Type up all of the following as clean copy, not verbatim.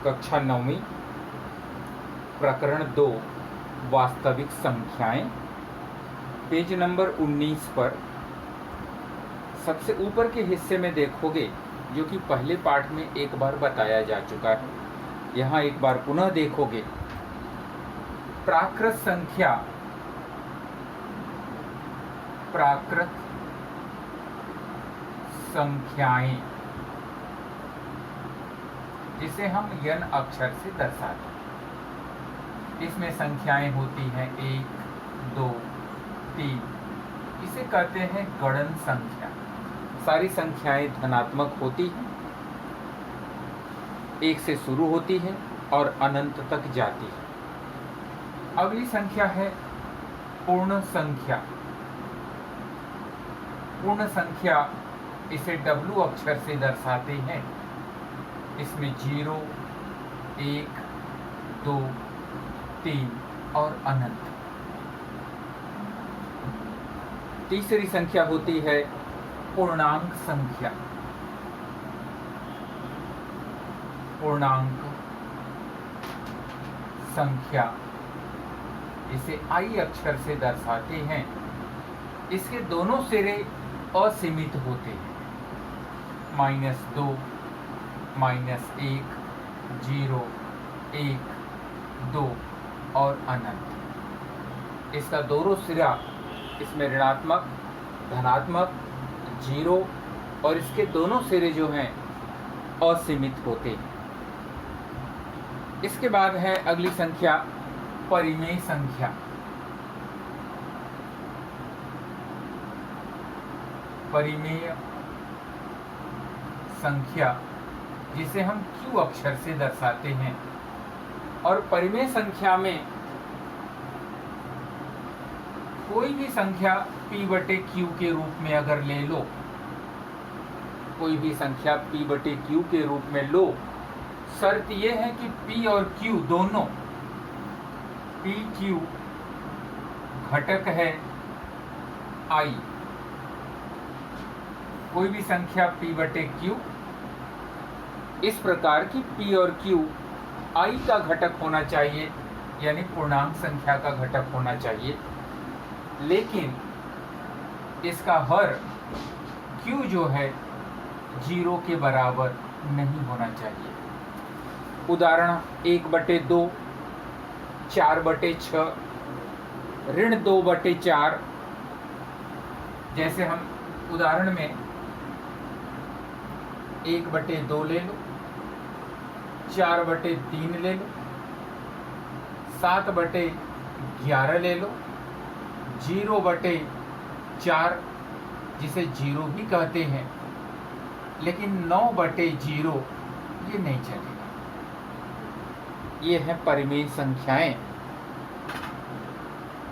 कक्षा 9वीं प्रकरण 2 वास्तविक संख्याएं, पेज नंबर 19 पर सबसे ऊपर के हिस्से में देखोगे जो कि पहले पाठ में एक बार बताया जा चुका है। यहाँ एक बार पुनः देखोगे। प्राकृत संख्या, प्राकृत संख्याएं जिसे हम यन अक्षर से दर्शाते हैं। इसमें संख्याएं होती हैं 1, 2, 3। इसे कहते हैं गणन संख्या। सारी संख्याएं धनात्मक होती हैं, 1 से शुरू होती है और अनंत तक जाती है। अगली संख्या है पूर्ण संख्या। पूर्ण संख्या इसे W अक्षर से दर्शाते हैं। इसमें 0, 1, 2, 3 और अनंत। तीसरी संख्या होती है पूर्णांक संख्या। पूर्णांक संख्या इसे I अक्षर से दर्शाते हैं। इसके दोनों सिरे असीमित होते हैं। -2, -1, 0, 1, 2 और अनंत। इसका दोनों सिरा, इसमें ऋणात्मक, धनात्मक, 0 और इसके दोनों सिरे जो हैं असीमित होते हैं। इसके बाद है अगली संख्या परिमेय संख्या। परिमेय संख्या जिसे हम Q अक्षर से दर्शाते हैं। और परिमेय संख्या में कोई भी संख्या P/Q के रूप में अगर ले लो, कोई भी संख्या P/Q के रूप में लो, शर्त यह है कि P और Q दोनों, PQ घटक है I। कोई भी संख्या P/Q इस प्रकार की P और Q I का घटक होना चाहिए, यानी पूर्णांक संख्या का घटक होना चाहिए। लेकिन इसका हर Q जो है 0 के बराबर नहीं होना चाहिए। उदाहरण 1/2, 4/6, ऋण 2/4। जैसे हम उदाहरण में 1/2 ले लो, 4/3 ले लो, 7/11 ले लो, 0/4 जिसे 0 भी कहते हैं, लेकिन 9/0 ये नहीं चलेगा। ये है परिमेय संख्याएं।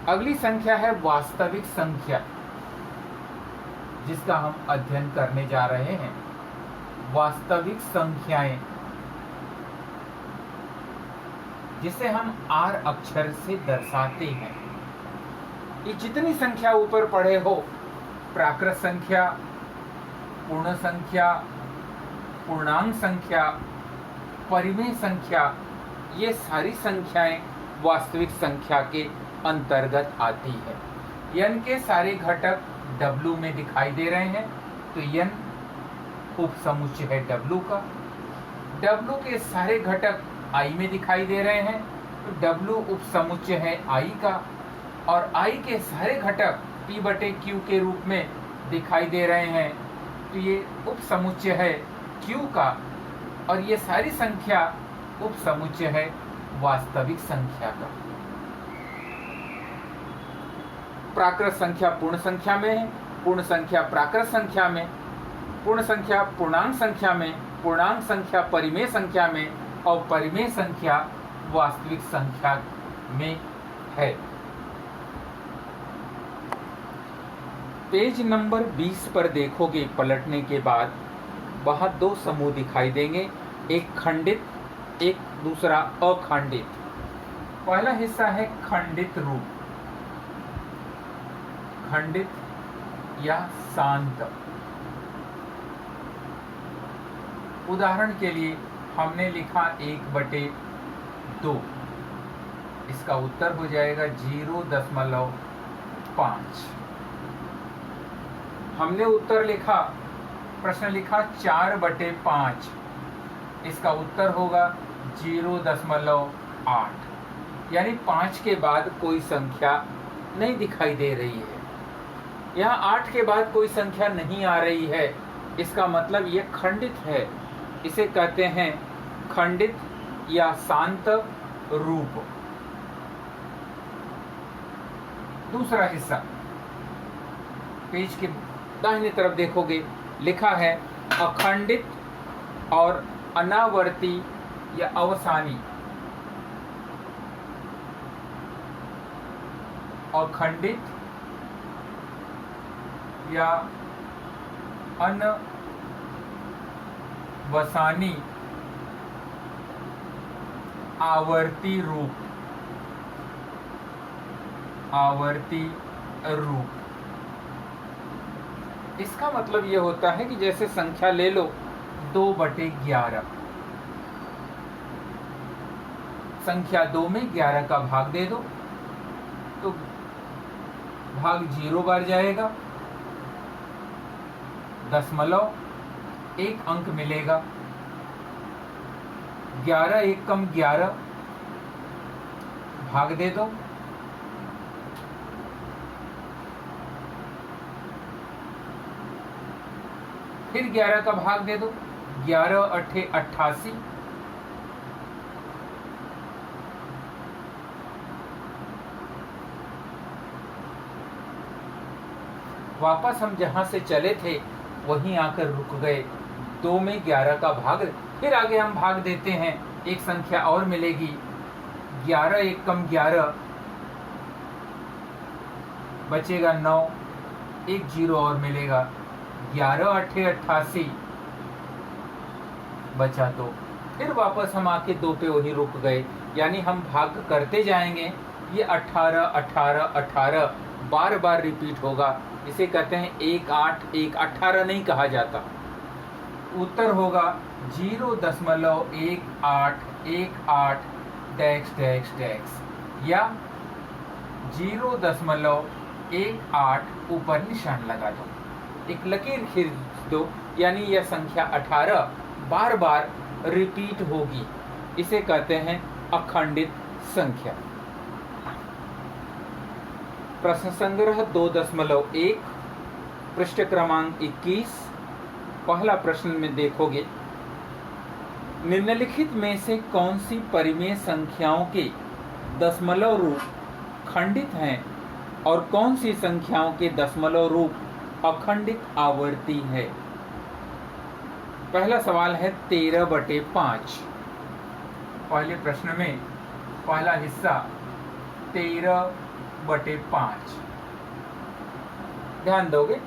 अगली संख्या है वास्तविक संख्या, जिसका हम अध्ययन करने जा रहे हैं। वास्तविक संख्याएं जिसे हम R अक्षर से दर्शाते हैं। ये जितनी संख्या ऊपर पढ़े हो, प्राकृत संख्या, पूर्ण संख्या, पूर्णांक संख्या, परिमेय संख्या, ये सारी संख्याएं वास्तविक संख्या के अंतर्गत आती है। n के सारे घटक W में दिखाई दे रहे हैं, तो n उपसमुच्चय है W का। W के सारे घटक I में दिखाई दे रहे हैं, तो W उपसमुच्चय है I का। और I के सारे घटक P/Q के रूप में दिखाई दे रहे हैं, तो ये उपसमुच्चय है Q का। और ये सारी संख्या उपसमुच्चय है वास्तविक संख्या का। प्राकृत संख्या पूर्ण संख्या में है, पूर्ण संख्या प्राकृत संख्या में, पूर्ण संख्या पूर्णांक संख्या में, पूर्णांक संख्या परिमेय संख्या में और परिमेय संख्या वास्तविक संख्या में है। पेज नंबर 20 पर देखोगे, पलटने के बाद वहां 2 समूह दिखाई देंगे, एक खंडित, एक दूसरा अखंडित। पहला हिस्सा है खंडित रूप, खंडित या शांत। उदाहरण के लिए हमने लिखा 1/2, इसका उत्तर हो जाएगा 0.5। हमने उत्तर लिखा, प्रश्न लिखा 4/5, इसका उत्तर होगा 0.8। यानी 5 के बाद कोई संख्या नहीं दिखाई दे रही है। यहाँ 8 के बाद कोई संख्या नहीं आ रही है, इसका मतलब ये खंडित है। इसे कहते हैं खंडित या शांत रूप। दूसरा हिस्सा, पेज के दाहिने तरफ देखोगे, लिखा है अखंडित और अनावर्ती या अवसानी। अखंडित या अनवसानी आवर्ती रूप। आवर्ती रूप, इसका मतलब ये होता है कि जैसे संख्या ले लो 2/11, संख्या 2 में 11 का भाग दे दो तो भाग 0 बार जाएगा, 1 अंक मिलेगा। 11 1 कम 11, भाग दे दो, फिर 11 का भाग दे दो, 11 8 88, वापस हम जहां से चले थे वहीं आकर रुक गए। 2 में 11 का भाग, फिर आगे हम भाग देते हैं, एक संख्या और मिलेगी, 11 1 कम 11, बचेगा 9, एक 0 और मिलेगा, 11 8 88, बचा 2। फिर वापस हम आके 2 पे वहीं रुक गए। यानी हम भाग करते जाएंगे, ये 18 18 18 बार बार रिपीट होगा। इसे कहते हैं 1 8 1 18 नहीं कहा जाता। उत्तर होगा 0.1818 डैश डैश डैश या 0.18 ऊपर निशान लगा दो, एक लकीर खींच दो, यानी यह संख्या 18 बार बार रिपीट होगी। इसे कहते हैं अखंडित संख्या। प्रश्न संग्रह 2.1, पृष्ठ क्रमांक 21। पहला प्रश्न में देखोगे, निम्नलिखित में से कौन सी परिमेय संख्याओं के दशमलव रूप खंडित हैं और कौन सी संख्याओं के दशमलव रूप अखंडित आवर्ती है। पहला सवाल है 13/5। पहले प्रश्न में पहला हिस्सा 13/5। ध्यान दोगे,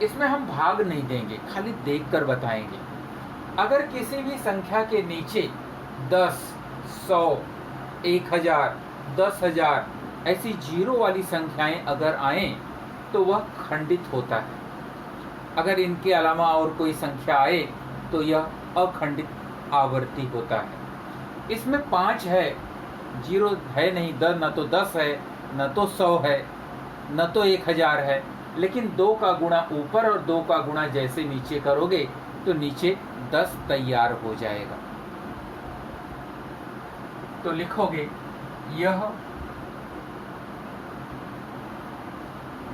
इसमें हम भाग नहीं देंगे, खाली देखकर बताएंगे। अगर किसी भी संख्या के नीचे 10, 100, 1000, 10,000 ऐसी जीरो वाली संख्याएं अगर आएं तो वह खंडित होता है। अगर इनके अलावा और कोई संख्या आए तो यह अखंडित आवर्ती होता है। इसमें 5 है, 0 है नहीं, न तो 10 है, न तो 100 है, न तो 1000 है, लेकिन 2 का गुणा ऊपर और 2 का गुणा जैसे नीचे करोगे तो नीचे 10 तैयार हो जाएगा। तो लिखोगे यह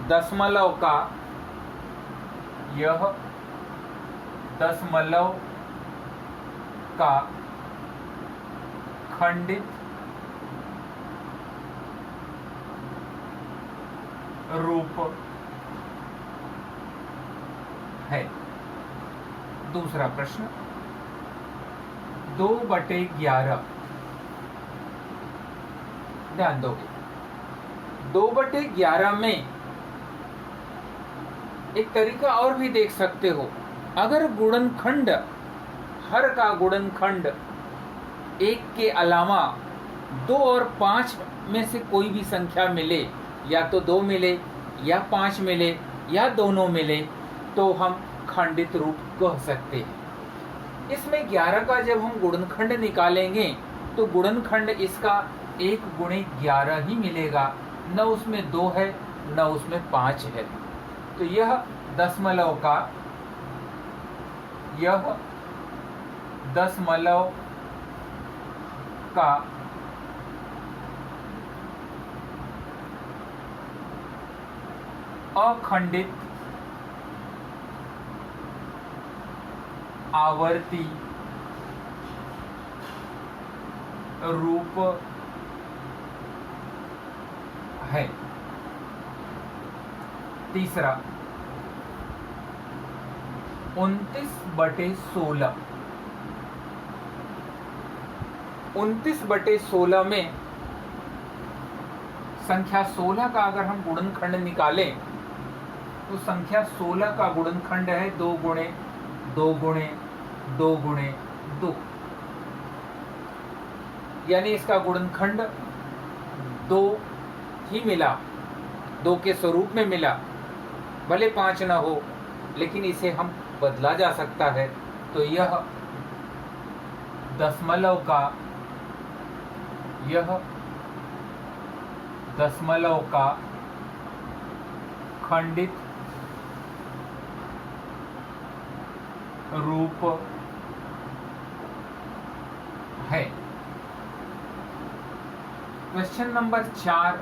दशमलव का खंडित रूप है। दूसरा प्रश्न 2/11। ध्यान दोगे, 2/11 में एक तरीका और भी देख सकते हो। अगर गुणनखंड, हर का गुणनखंड 1 के अलावा 2 और 5 में से कोई भी संख्या मिले, या तो 2 मिले या 5 मिले या दोनों मिले, तो हम खंडित रूप कह सकते हैं। इसमें 11 का जब हम गुणनखंड निकालेंगे तो गुणनखंड इसका 1 गुणे 11 ही मिलेगा, न उसमें 2 है न उसमें 5 है। तो यह दशमलव का अखंडित आवर्ती रूप है। तीसरा 29/16। 29/16 में संख्या 16 का अगर हम गुणनखंड निकालें तो संख्या 16 का गुणनखंड है 2 गुणे 2 गुणे 2 गुणे 2, यानी इसका गुणनखंड 2 ही मिला, 2 के स्वरूप में मिला। भले 5 ना हो, लेकिन इसे हम बदला जा सकता है। तो यह दशमलव का खंडित रूप है। क्वेश्चन नंबर 4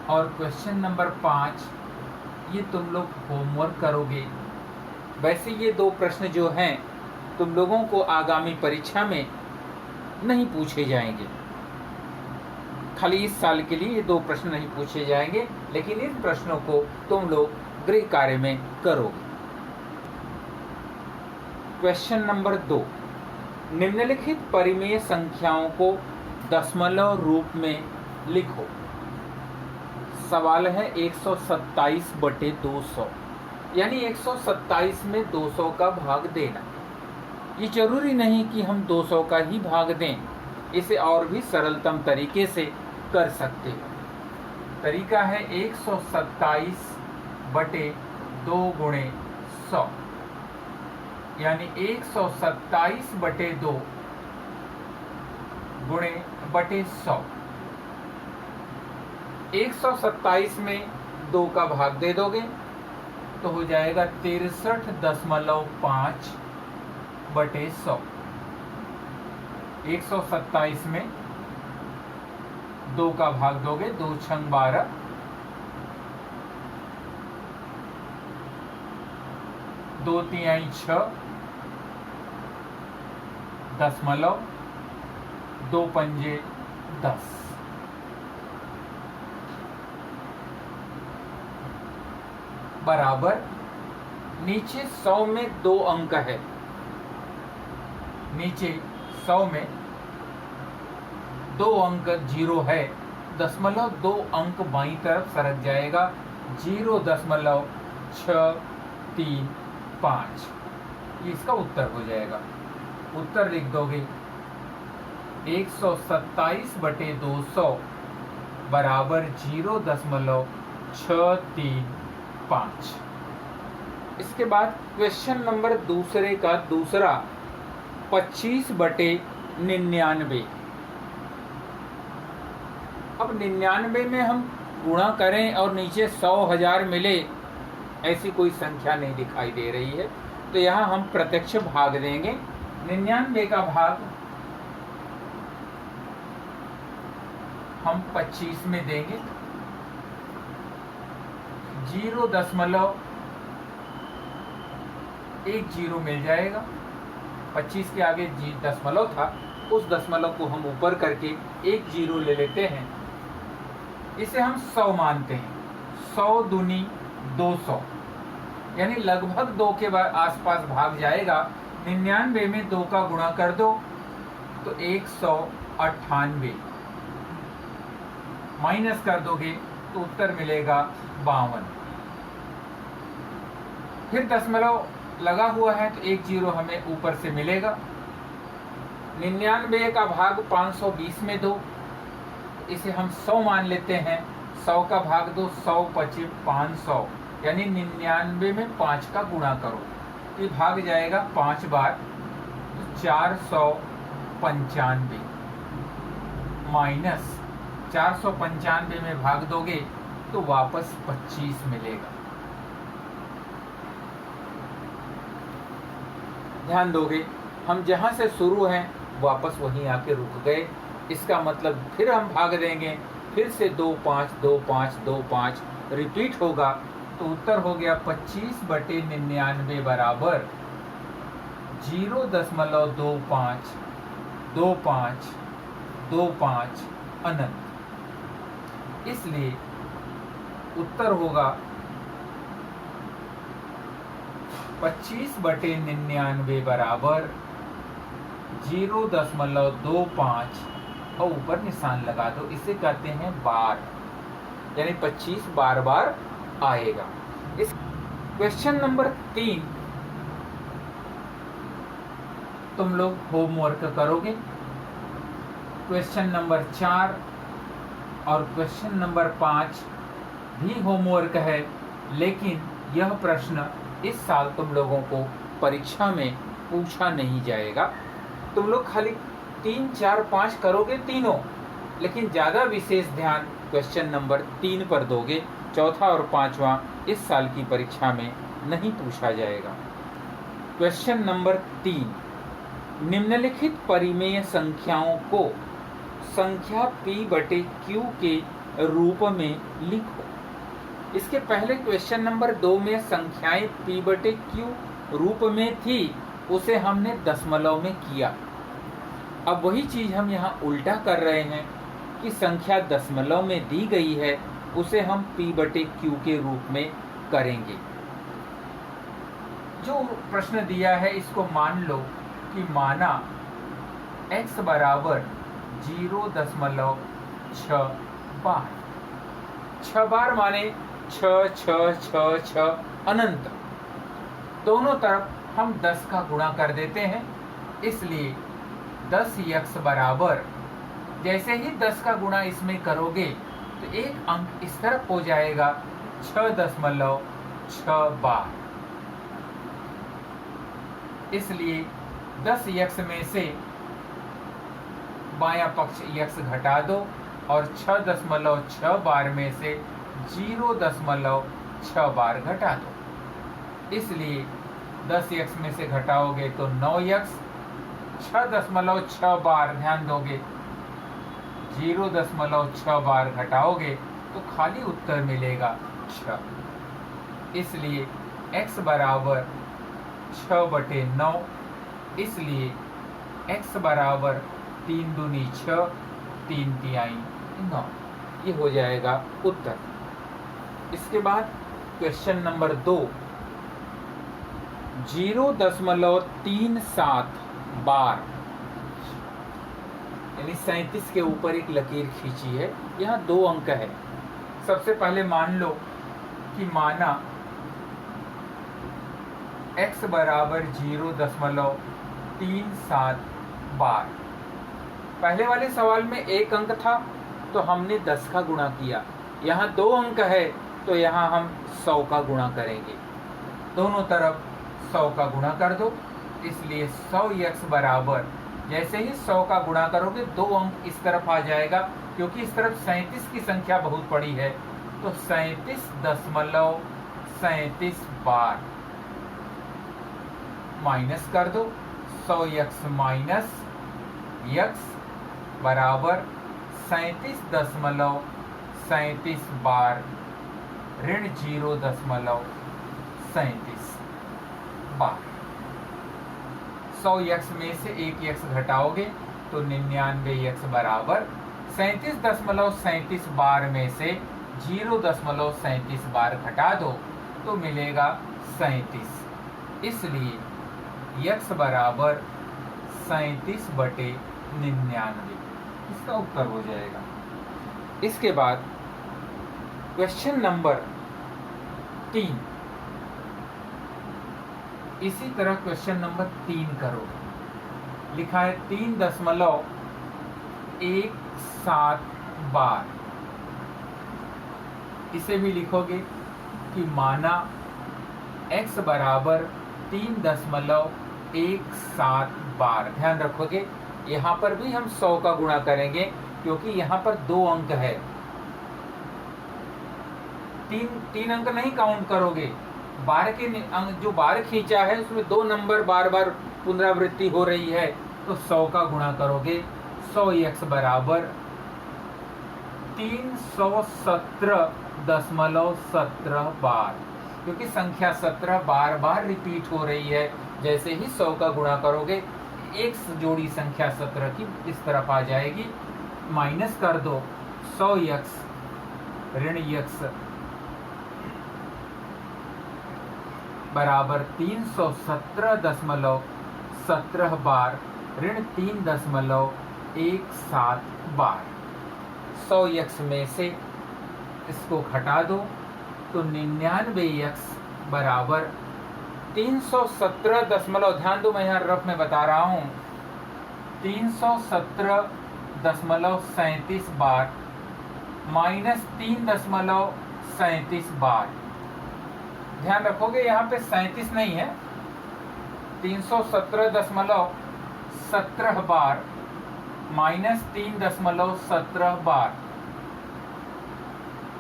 और क्वेश्चन नंबर 5 ये तुम लोग होमवर्क करोगे। वैसे ये 2 प्रश्न जो हैं तुम लोगों को आगामी परीक्षा में नहीं पूछे जाएंगे। खाली इस साल के लिए ये 2 प्रश्न नहीं पूछे जाएंगे, लेकिन इन प्रश्नों को तुम लोग गृह कार्य में करोगे। क्वेश्चन नंबर 2, निम्नलिखित परिमेय संख्याओं को दशमलव रूप में लिखो। सवाल है 127/200, यानी 127 में 200 का भाग देना। ये जरूरी नहीं कि हम 200 का ही भाग दें, इसे और भी सरलतम तरीके से कर सकते हो। तरीका है 127/2 गुणे 100, यानी 127/2 गुणे बटे 100। 127 में 2 का भाग दे दोगे तो हो जाएगा 63.5/100। 127 में 2 का भाग दोगे, 2 छंग 12, 2 तिहाई 6, दशमलव, 2 पंजे 10। बराबर नीचे 100 में 2 अंक है, नीचे 100 में 2 अंक 0 है, दशमलव 2 अंक बाईं तरफ सरक जाएगा, 0.635। ये इसका उत्तर हो जाएगा। उत्तर लिख दोगे 127/200 बराबर 0.635। इसके बाद क्वेश्चन नंबर दूसरे का दूसरा 25/99। अब 99 में हम गुणा करें और नीचे 100,000 मिले, ऐसी कोई संख्या नहीं दिखाई दे रही है, तो यहाँ हम प्रत्यक्ष भाग देंगे। 99 का भाग हम 25 में देंगे, 0.10 मिल जाएगा। 25 के आगे दशमलव था, उस दशमलव को हम ऊपर करके 1 0 ले लेते हैं। इसे हम 100 मानते हैं। 100 दूनी 200, यानी लगभग 2 के आसपास भाग जाएगा। 99 में 2 का गुणा कर दो तो 198, माइनस कर दोगे तो उत्तर मिलेगा 52। फिर दशमलव लगा हुआ है तो 1 0 हमें ऊपर से मिलेगा। 99 का भाग 520 में दो, इसे हम 100 मान लेते हैं। 100 का भाग दो, 100 25 500, यानी 99 में 5 का गुणा करो, ये भाग जाएगा 5 बार। 495 माइनस 495 में भाग दोगे तो वापस 25 मिलेगा। ध्यान दोगे हम जहां से शुरू हैं वापस वहीं आके रुक गए। इसका मतलब फिर हम भाग देंगे, फिर से 2 5 2 5 2 5 रिपीट होगा, तो उत्तर हो गया 25/99 बराबर 0.25 25 25 अनंत। इसलिए उत्तर होगा 25/99 बराबर 0.25 और ऊपर निशान लगा दो। इसे कहते हैं बार, यानी 25 बार बार आएगा। इस क्वेश्चन नंबर 3 तुम लोग होमवर्क करोगे। क्वेश्चन नंबर 4 और क्वेश्चन नंबर 5 भी होमवर्क है, लेकिन यह प्रश्न इस साल तुम लोगों को परीक्षा में पूछा नहीं जाएगा। तुम लोग खाली 3 4 5 करोगे तीनों, लेकिन ज़्यादा विशेष ध्यान क्वेश्चन नंबर 3 पर दोगे। चौथा और पांचवा इस साल की परीक्षा में नहीं पूछा जाएगा। क्वेश्चन नंबर 3, निम्नलिखित परिमेय संख्याओं को संख्या p/q के रूप में लिखो। इसके पहले क्वेश्चन नंबर 2 में संख्याएं p/q रूप में थी, उसे हमने दशमलव में किया। अब वही चीज हम यहाँ उल्टा कर रहे हैं कि संख्या दशमलव में दी गई है, उसे हम p/q के रूप में करेंगे। जो प्रश्न दिया है इसको मान लो कि माना x बराबर 0.6 बार। 6 बार माने 6 6 6 6 अनंत। दोनों तरफ हम 10 का गुणा कर देते हैं, इसलिए 10x बराबर, जैसे ही 10 का गुणा इसमें करोगे तो एक अंक इस तरफ हो जाएगा 6.6 बार। इसलिए 10x में से बायां पक्ष x घटा दो और 6.6 बार में से 0.6 बार घटा दो। इसलिए 10x में से घटाओगे तो 9x, 6.6 बार ध्यान दोगे, 0.6 बार घटाओगे तो खाली उत्तर मिलेगा 6। इसलिए x बराबर 6/9, इसलिए x बराबर 3 दूनी 6, 3 तिहाई 9, ये हो जाएगा उत्तर। इसके बाद क्वेश्चन नंबर 2, 0.37 बार, यानी 37 के ऊपर एक लकीर खींची है। यहाँ 2 अंक है। सबसे पहले मान लो कि माना x बराबर 0.37 बार। पहले वाले सवाल में 1 अंक था तो हमने 10 का गुणा किया। यहाँ 2 अंक है तो यहाँ हम 100 का गुणा करेंगे। दोनों तरफ 100 का गुणा कर दो, इसलिए 100x बराबर, जैसे ही 100 का गुणा करोगे 2 अंक इस तरफ आ जाएगा, क्योंकि इस तरफ 37 की संख्या बहुत बड़ी है, तो 37.37 बार माइनस कर दो। 100x माइनस x बराबर 37.37 बार ऋण 0.37 बार। 100x में से 1x घटाओगे तो 99x बराबर 37.37 बार में से 0.37 बार घटा दो तो मिलेगा 37। इसलिए x बराबर 37/99, इसका उत्तर हो जाएगा। इसके बाद क्वेश्चन नंबर 3, इसी तरह क्वेश्चन नंबर 3 करो। लिखा है 3.17 बार। इसे भी लिखोगे कि माना x बराबर 3.17 बार। ध्यान रखोगे यहाँ पर भी हम 100 का गुणा करेंगे क्योंकि यहाँ पर 2 अंक है, तीन अंक नहीं काउंट करोगे। बार के अंक जो बार खींचा है उसमें 2 नंबर बार बार पुनरावृत्ति हो रही है, तो 100 का गुणा करोगे। 100x बराबर 317.17 बार, क्योंकि संख्या 17 बार बार रिपीट हो रही है। जैसे ही 100 का गुणा करोगे एक जोड़ी संख्या 17 की इस तरफ आ जाएगी, माइनस कर दो 100x ऋण x बराबर 317.17 बार ऋण 3.17 बार। 100x में से इसको घटा दो तो 99x बराबर 317 ध्यान दो मैं यहाँ रफ में बता रहा हूँ 317.37 बार माइनस 3.37 बार। ध्यान रखोगे यहाँ पे 37 नहीं है, 317.17 बार माइनस 3.17 बार।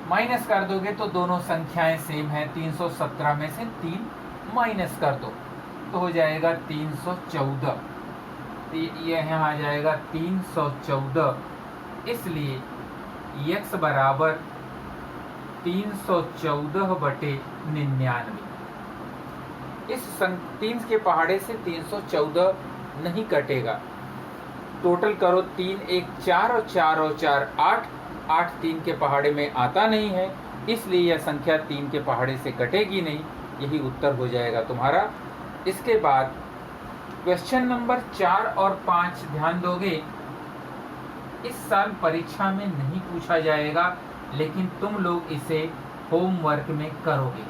माइनस कर दोगे तो दोनों संख्याएं सेम है, 317 में से 3 माइनस कर दो तो हो जाएगा 314। ये यहाँ आ जाएगा 314, इसलिए x बराबर 314/99। इस 3 के पहाड़े से 314 नहीं कटेगा। टोटल करो 3 1 4 और 4 और 4 8, 8 3 के पहाड़े में आता नहीं है, इसलिए यह संख्या 3 के पहाड़े से कटेगी नहीं। यही उत्तर हो जाएगा तुम्हारा। इसके बाद क्वेश्चन नंबर 4 और 5 ध्यान दोगे, इस साल परीक्षा में नहीं पूछा जाएगा, लेकिन तुम लोग इसे होमवर्क में करोगे।